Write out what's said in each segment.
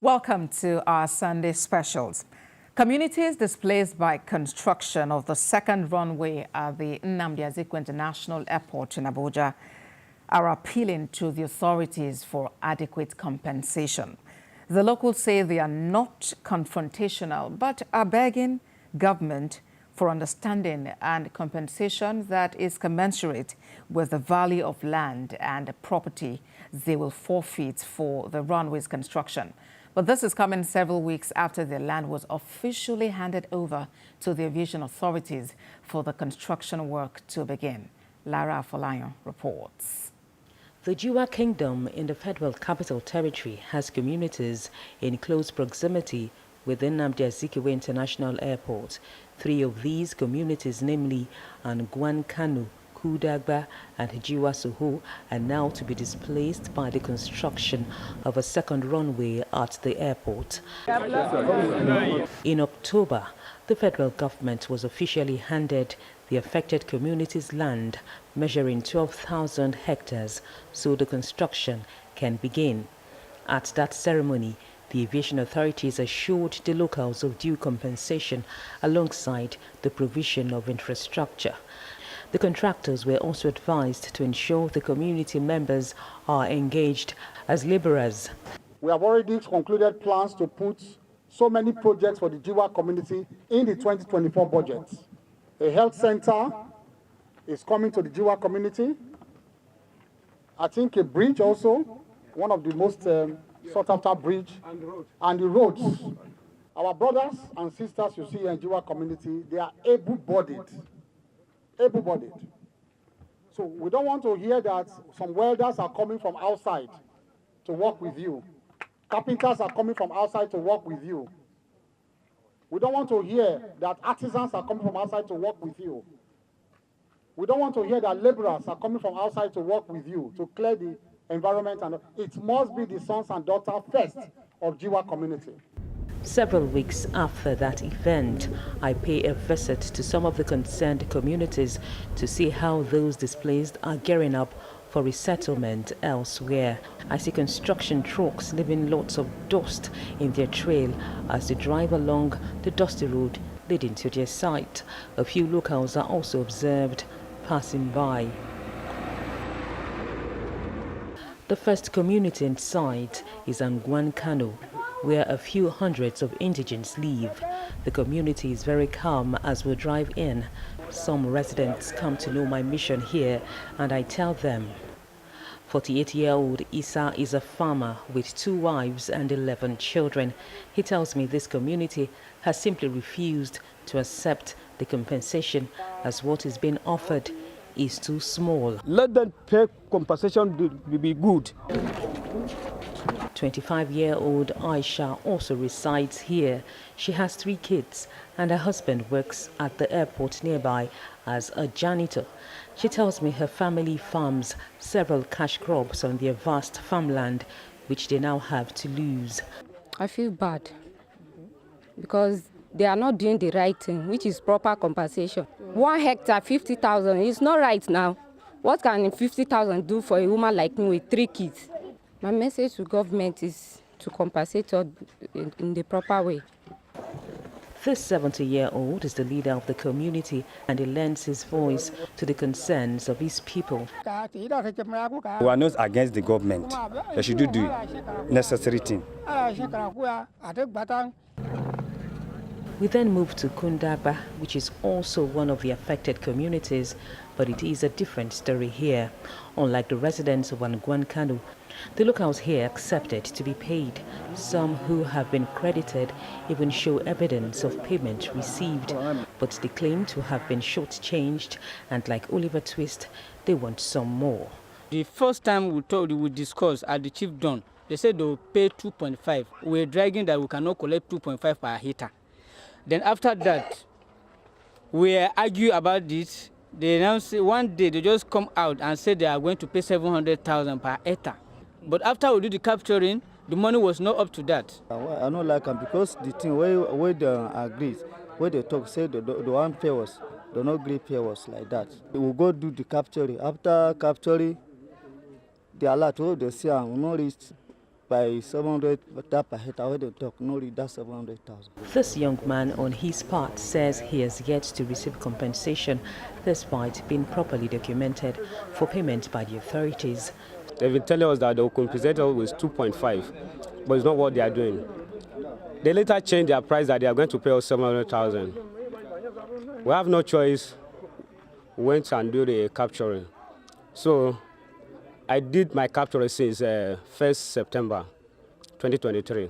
Welcome to our Sunday specials. Communities displaced by construction of the second runway at the Nnamdi Azikiwe International Airport in Abuja are appealing to the authorities for adequate compensation. The locals say they are not confrontational, but are begging government for understanding and compensation that is commensurate with the value of land and property they will forfeit for the runway's construction. But this is coming several weeks after the land was officially handed over to the aviation authorities for the construction work to begin. Lara Afolayan reports. The Jiwa Kingdom in the Federal Capital Territory has communities in close proximity within Nnamdi Azikiwe International Airport. Three of these communities, namely Angwan Kanu, Kundagba and Jiwa Soho, are now to be displaced by the construction of a second runway at the airport. In October, the federal government was officially handed the affected communities' land measuring 12,000 hectares so the construction can begin. At that ceremony, the aviation authorities assured the locals of due compensation alongside the provision of infrastructure. The contractors were also advised to ensure the community members are engaged as laborers. We have already concluded plans to put so many projects for the Jiwa community in the 2024 budget. A health center is coming to the Jiwa community. I think a bridge also, one of the most sought after bridge, and the roads. Our brothers and sisters you see in Jiwa community, they are able-bodied. Able-bodied. So we don't want to hear that some welders are coming from outside to work with you. Carpenters are coming from outside to work with you. We don't want to hear that artisans are coming from outside to work with you. We don't want to hear that laborers are coming from outside to work with you, to clear the environment. And it must be the sons and daughters first of Jiwa community. Several weeks after that event, I pay a visit to some of the concerned communities to see how those displaced are gearing up for resettlement elsewhere. I see construction trucks leaving lots of dust in their trail as they drive along the dusty road leading to their site. A few locals are also observed passing by. The first community in sight is Angwan Kanu, where a few hundreds of indigents live. The community is very calm as we drive in. Some residents come to know my mission here, and I tell them. 48-year-old Isa is a farmer with 2 wives and 11 children. He tells me this community has simply refused to accept the compensation as what is being offered is too small. Let them pay compensation to be good. 25-year-old Aisha also resides here. She has 3 kids and her husband works at the airport nearby as a janitor. She tells me her family farms several cash crops on their vast farmland, which they now have to lose. I feel bad because they are not doing the right thing, which is proper compensation. 1 hectare, 50,000 is not right now. What can 50,000 do for a woman like me with 3 kids? My message to government is to compensate us in the proper way. This 70-year-old is the leader of the community and he lends his voice to the concerns of his people. We are not against the government. They should do the necessary thing. We then move to Kundagba, which is also one of the affected communities, but it is a different story here. Unlike the residents of Angwan Kanu, the locals here accepted to be paid. Some who have been credited even show evidence of payment received, but they claim to have been shortchanged, and like Oliver Twist, they want some more. The first time we discussed at the chief don, they said they will pay 2.5. We're dragging that we cannot collect 2.5 per hectare. Then after that, we argue about this. They announced one day they just come out and said they are going to pay 700,000 per hectare. But after we do the capturing, the money was not up to that. I don't like them because the thing where they agree, where they talk, say the one pay us, they not agree pay us like that. We will go do the capturing. After capturing, the alert, they say, will not reach by 700 that per hectare. When they talk, no read that 700,000. This young man, on his part, says he has yet to receive compensation despite being properly documented for payment by the authorities. They've been telling us that they will compensate us with 2.5, but it's not what they are doing. They later changed their price that they are going to pay us 700,000. We have no choice. We went and do the capturing. So I did my capturing since 1st September 2023.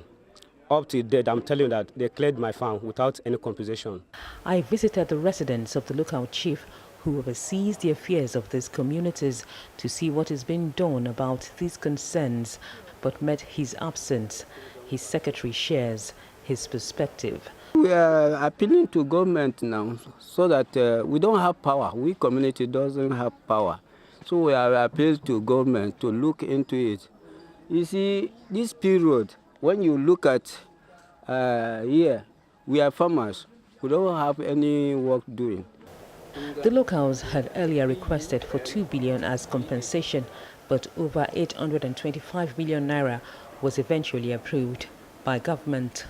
Up to date, I'm telling you that they cleared my farm without any compensation. I visited the residence of the local chief who oversees the affairs of these communities to see what is being done about these concerns, but met his absence. His secretary shares his perspective. We are appealing to government now so that we don't have power. We community doesn't have power. So we are appealing to government to look into it. You see, this period, when you look at here, we are farmers. We don't have any work doing. The locals had earlier requested for 2 billion as compensation, but over 825 million naira was eventually approved by government.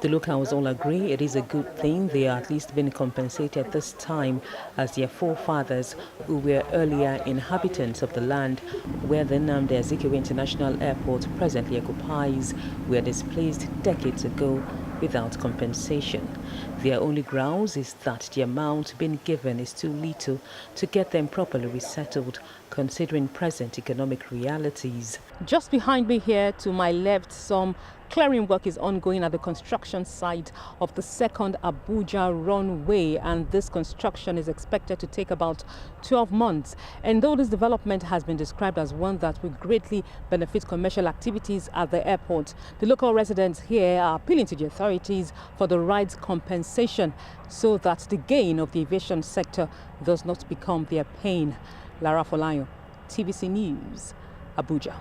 The locals all agree it is a good thing they are at least being compensated this time, as their forefathers, who were earlier inhabitants of the land where the Nnamdi Azikiwe International Airport presently occupies, were displaced decades ago without compensation. Their only grounds is that the amount being given is too little to get them properly resettled, considering present economic realities. Just behind me here, to my left, some clearing work is ongoing at the construction site of the second Abuja runway, and this construction is expected to take about 12 months. And though this development has been described as one that will greatly benefit commercial activities at the airport, the local residents here are appealing to the authorities for the right compensation so that the gain of the aviation sector does not become their pain. Lara Folayo, TVC News, Abuja.